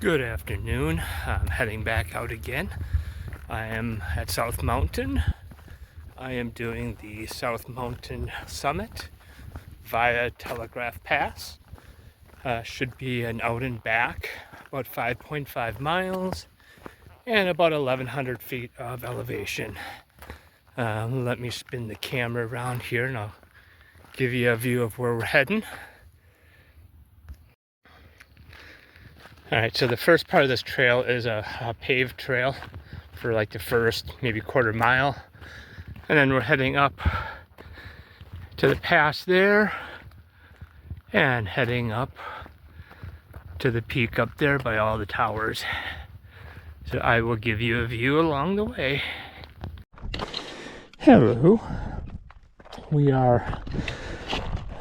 Good afternoon. I'm heading back out again. I am at South Mountain. I am doing the South Mountain Summit via Telegraph Pass. Should be an out and back, about 5.5 miles and about 1,100 feet of elevation. Let me spin the camera around here and I'll give you a view of where we're heading. Alright, so the first part of this trail is a paved trail for like the first maybe quarter mile. And then we're heading up to the pass there and heading up to the peak up there by all the towers. So I will give you a view along the way. Hello. We are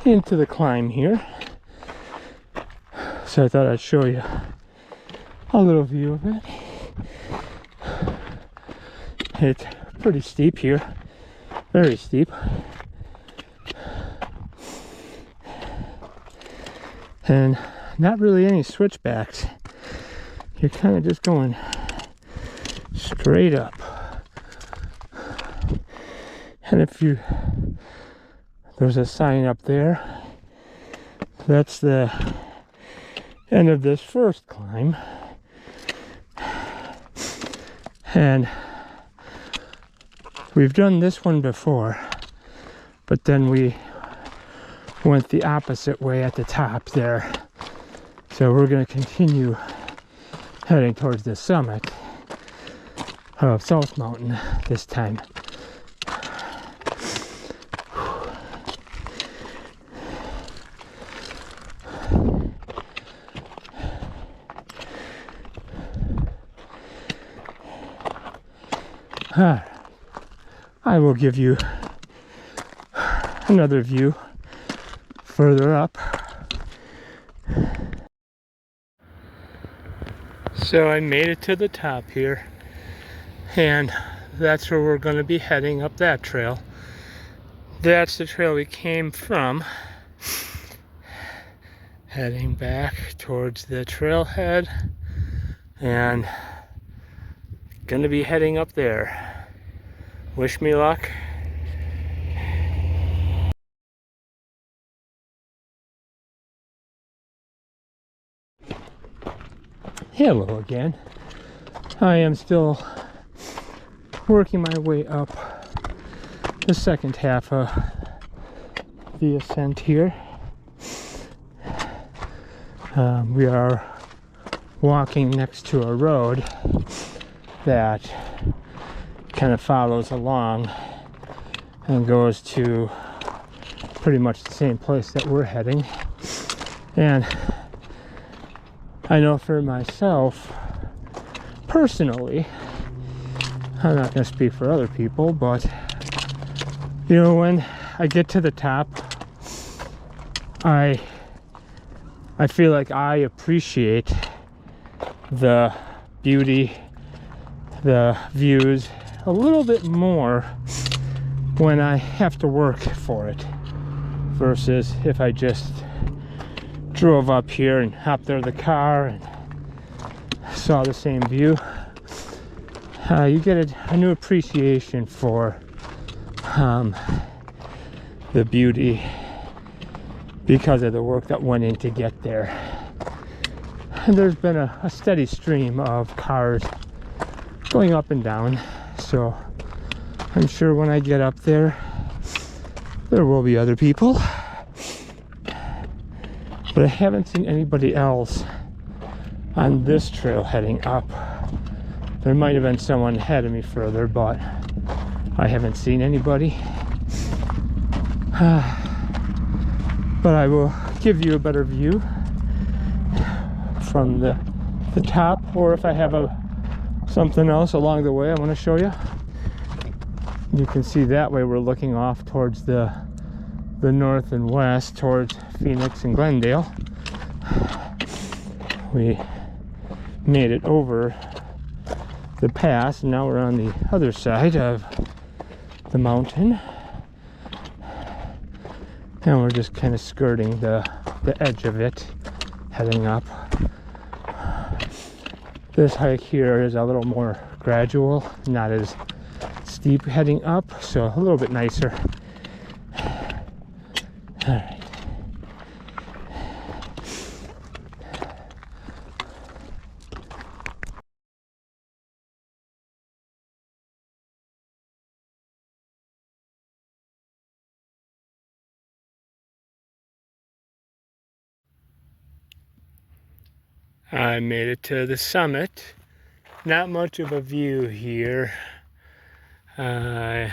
into the climb here. So I thought I'd show you a little view of it. It's pretty steep here, very steep. And not really any switchbacks. You're kind of just going straight up. And there's a sign up there. That's the end of this first climb. And we've done this one before, but then we went the opposite way at the top there. So we're going to continue heading towards the summit of South Mountain this time. I will give you another view further up. So I made it to the top here, and that's where we're going to be heading up that trail. That's the trail we came from, heading back towards the trailhead, and gonna be heading up there. Wish me luck. Hello again. I am still working my way up the second half of the ascent here. We are walking next to a road that kind of follows along and goes to pretty much the same place that we're heading. And I know for myself personally, I'm not going to speak for other people, but you know, when I get to the top, I feel like I appreciate the beauty, the views a little bit more when I have to work for it versus if I just drove up here and hopped out of the car and saw the same view. You get a new appreciation for the beauty because of the work that went in to get there. And there's been a steady stream of cars going up and down, so I'm sure when I get up there will be other people, but I haven't seen anybody else on this trail heading up. There might have been someone ahead of me further, but I haven't seen anybody. But I will give you a better view from the top, or if I have something else along the way I want to show you. You can see that way we're looking off towards the north and west towards Phoenix and Glendale. We made it over the pass and now we're on the other side of the mountain, and we're just kind of skirting the edge of it, heading up. This hike here is a little more gradual, not as steep heading up, so a little bit nicer. All right. I made it to the summit. Not much of a view here. That's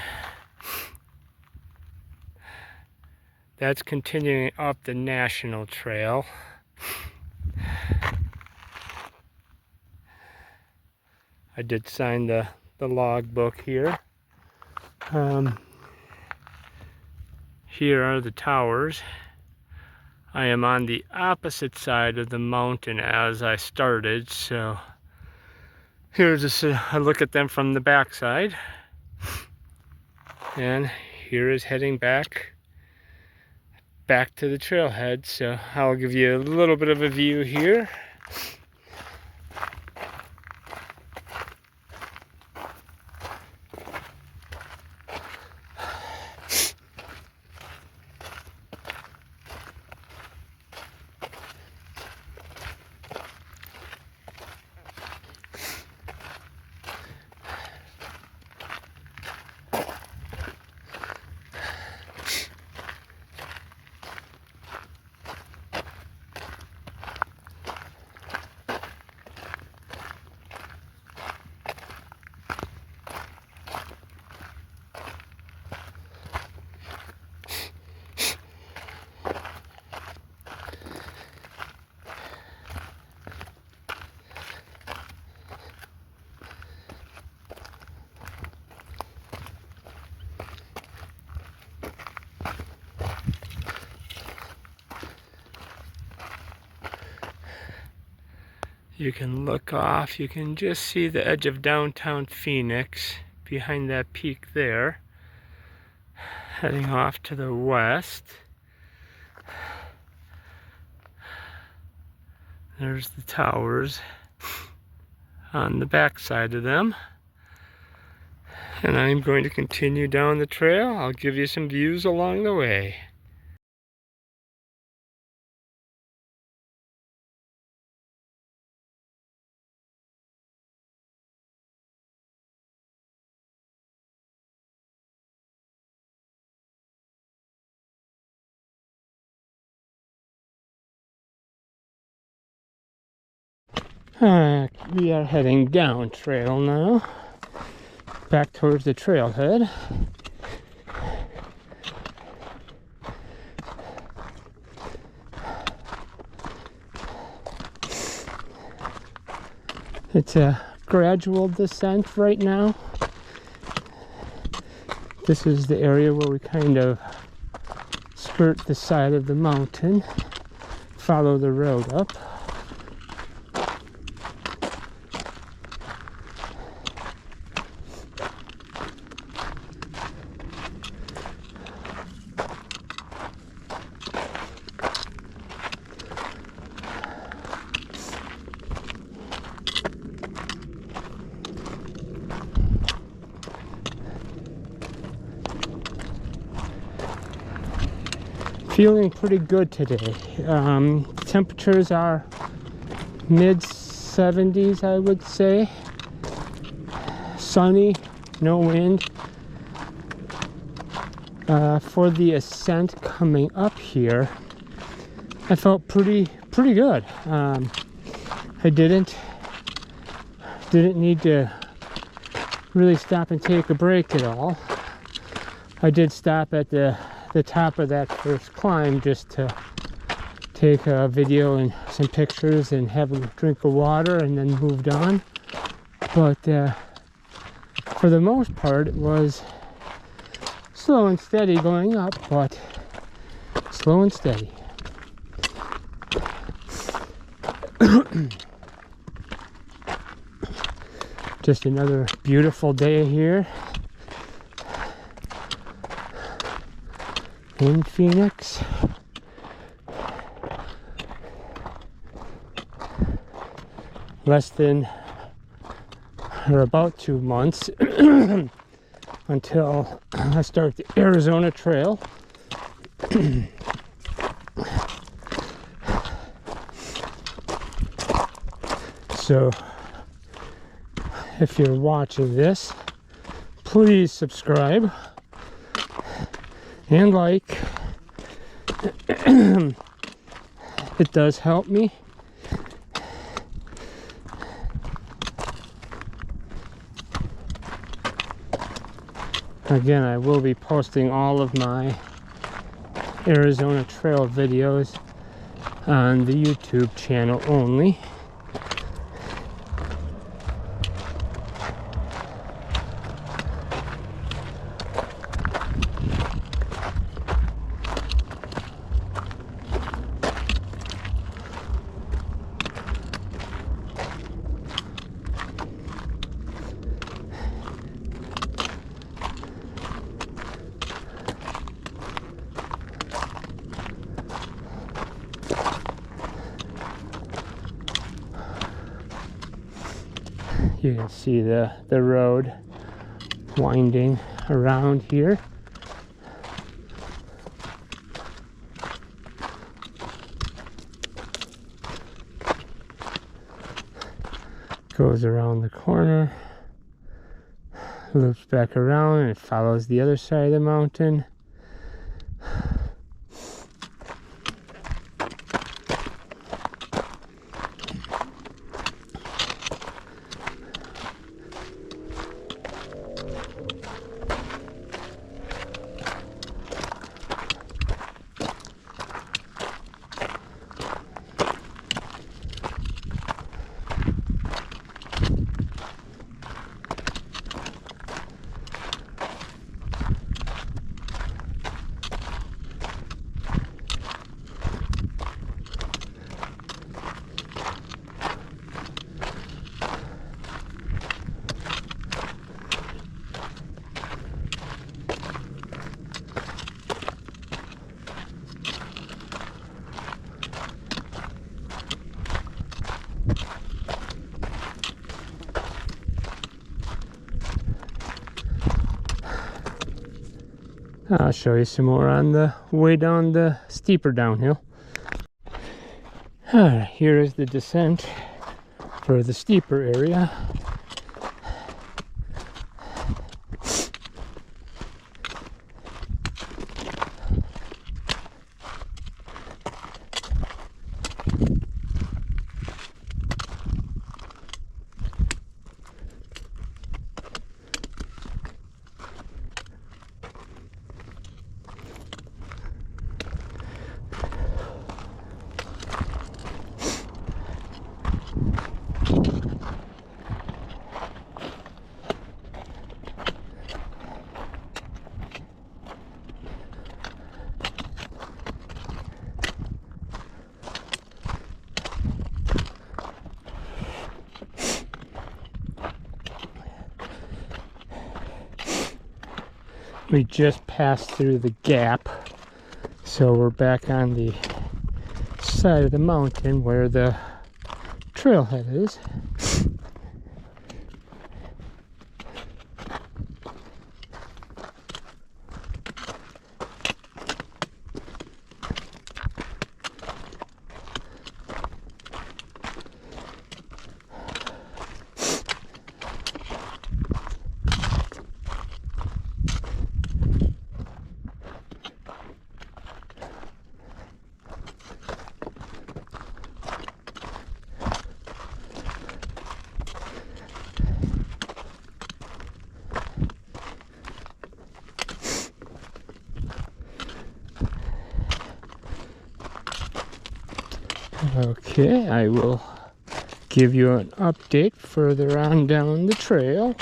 continuing up the National Trail. I did sign the log book here. Here are the towers. I am on the opposite side of the mountain as I started, so here's a look at them from the backside. And here is heading back to the trailhead, so I'll give you a little bit of a view here. You can look off, you can just see the edge of downtown Phoenix behind that peak there. Heading off to the west. There's the towers on the back side of them. And I'm going to continue down the trail. I'll give you some views along the way. We are heading down trail now, back towards the trailhead. It's a gradual descent right now. This is the area where we kind of skirt the side of the mountain, follow the road up. Feeling pretty good today. Temperatures are mid 70s, I would say. Sunny, no wind. For the ascent coming up here, I felt pretty good. I didn't need to really stop and take a break at all. I did stop at the top of that first climb just to take a video and some pictures and have a drink of water, and then moved on. But for the most part, it was slow and steady going up, but slow and steady. Just another beautiful day here in Phoenix. less than or about 2 months until I start the Arizona Trail. So if you're watching this, please subscribe and like. It does help me. Again, I will be posting all of my Arizona Trail videos on the YouTube channel only. You can see the road winding around here. Goes around the corner, loops back around, and it follows the other side of the mountain. I'll show you some more on the way down the steeper downhill. Alright, here is the descent for the steeper area. We just passed through the gap, so we're back on the side of the mountain where the trailhead is. Okay, I will give you an update further on down the trail.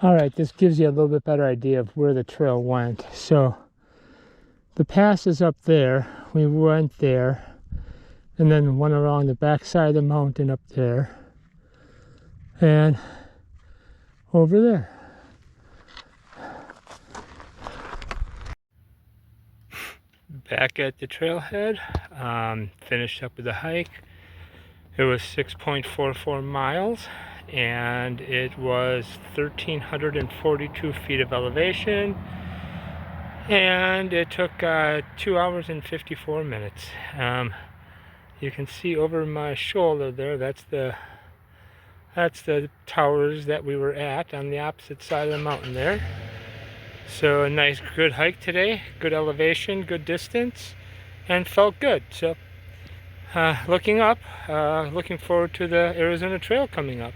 Alright, this gives you a little bit better idea of where the trail went. So, the pass is up there. We went there, and then went around the back side of the mountain up there, and over there. Back at the trailhead, finished up with the hike. It was 6.44 miles, and it was 1,342 feet of elevation, and it took 2 hours and 54 minutes. You can see over my shoulder there, that's the towers that we were at on the opposite side of the mountain there. So a nice, good hike today, good elevation, good distance, and felt good. So looking up, looking forward to the Arizona Trail coming up.